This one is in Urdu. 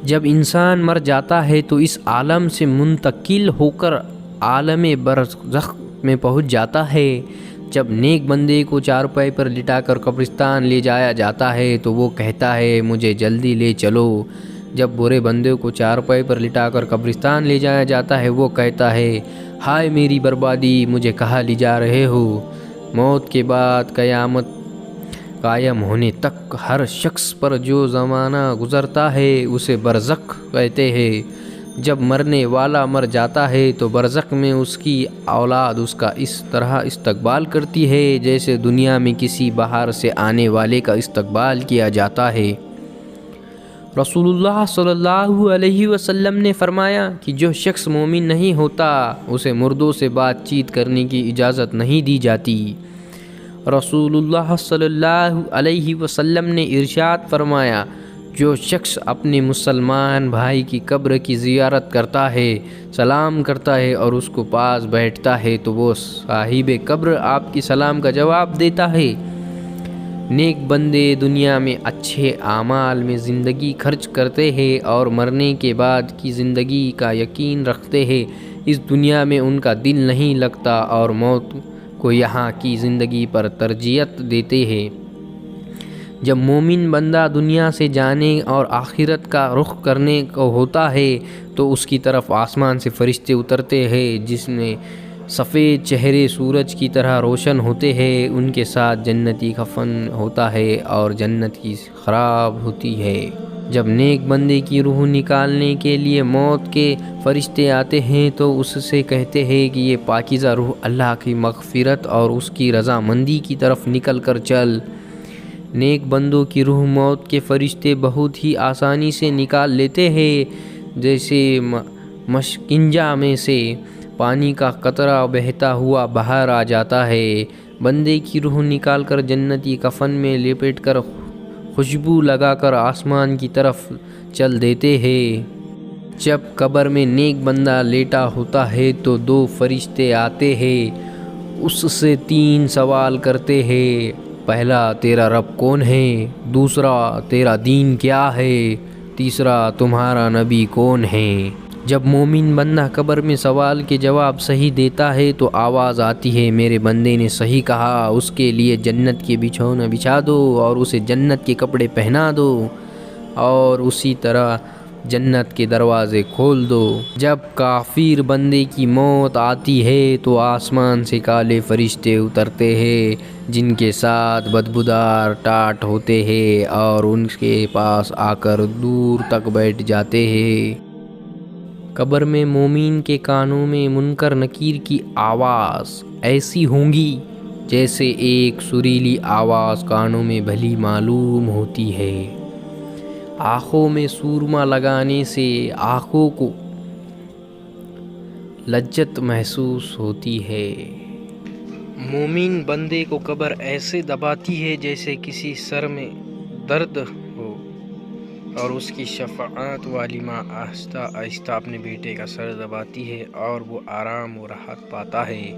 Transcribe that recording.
جب انسان مر جاتا ہے تو اس عالم سے منتقل ہو کر عالم برزخ میں پہنچ جاتا ہے۔ جب نیک بندے کو چارپائی پر لٹا کر قبرستان لے جایا جاتا ہے تو وہ کہتا ہے مجھے جلدی لے چلو۔ جب برے بندے کو چارپائی پر لٹا کر قبرستان لے جایا جاتا ہے وہ کہتا ہے ہائے میری بربادی، مجھے کہاں لے جا رہے ہو۔ موت کے بعد قیامت قائم ہونے تک ہر شخص پر جو زمانہ گزرتا ہے اسے برزخ کہتے ہیں۔ جب مرنے والا مر جاتا ہے تو برزخ میں اس کی اولاد اس کا اس طرح استقبال کرتی ہے جیسے دنیا میں کسی باہر سے آنے والے کا استقبال کیا جاتا ہے۔ رسول اللہ صلی اللہ علیہ وسلم نے فرمایا کہ جو شخص مومن نہیں ہوتا اسے مردوں سے بات چیت کرنے کی اجازت نہیں دی جاتی۔ رسول اللہ صلی اللہ علیہ وسلم نے ارشاد فرمایا جو شخص اپنے مسلمان بھائی کی قبر کی زیارت کرتا ہے، سلام کرتا ہے اور اس کو پاس بیٹھتا ہے تو وہ صاحب قبر آپ کی سلام کا جواب دیتا ہے۔ نیک بندے دنیا میں اچھے اعمال میں زندگی خرچ کرتے ہیں اور مرنے کے بعد کی زندگی کا یقین رکھتے ہیں۔ اس دنیا میں ان کا دل نہیں لگتا اور موت کو یہاں کی زندگی پر ترجیح دیتے ہیں۔ جب مومن بندہ دنیا سے جانے اور آخرت کا رخ کرنے کو ہوتا ہے تو اس کی طرف آسمان سے فرشتے اترتے ہیں جس میں سفید چہرے سورج کی طرح روشن ہوتے ہیں۔ ان کے ساتھ جنتی کفن ہوتا ہے اور جنت کی خراب ہوتی ہے۔ جب نیک بندے کی روح نکالنے کے لیے موت کے فرشتے آتے ہیں تو اس سے کہتے ہیں کہ یہ پاکیزہ روح اللہ کی مغفرت اور اس کی رضامندی کی طرف نکل کر چل۔ نیک بندوں کی روح موت کے فرشتے بہت ہی آسانی سے نکال لیتے ہیں، جیسے مشکنجا میں سے پانی کا قطرہ بہتا ہوا باہر آ جاتا ہے۔ بندے کی روح نکال کر جنتی کفن میں لپیٹ کر خوشبو لگا کر آسمان کی طرف چل دیتے ہیں۔ جب قبر میں نیک بندہ لیٹا ہوتا ہے تو دو فرشتے آتے ہیں، اس سے 3 سوال کرتے ہیں۔ پہلا تیرا رب کون ہے، دوسرا تیرا دین کیا ہے، تیسرا تمہارا نبی کون ہے۔ جب مومن بندہ قبر میں سوال کے جواب صحیح دیتا ہے تو آواز آتی ہے میرے بندے نے صحیح کہا، اس کے لیے جنت کے بچھونا بچھا دو اور اسے جنت کے کپڑے پہنا دو اور اسی طرح جنت کے دروازے کھول دو۔ جب کافر بندے کی موت آتی ہے تو آسمان سے کالے فرشتے اترتے ہیں جن کے ساتھ بدبودار ٹاٹ ہوتے ہیں اور ان کے پاس آ کر دور تک بیٹھ جاتے ہیں۔ قبر میں مومن کے کانوں میں منکر نکیر کی آواز ایسی ہوں گی جیسے ایک سریلی آواز کانوں میں بھلی معلوم ہوتی ہے۔ آنکھوں میں سورما لگانے سے آنکھوں کو لذت محسوس ہوتی ہے۔ مومن بندے کو قبر ایسے دباتی ہے جیسے کسی سر میں درد ہو اور اس کی شفاعت والی ماں آہستہ آہستہ اپنے بیٹے کا سر دباتی ہے اور وہ آرام و راحت پاتا ہے۔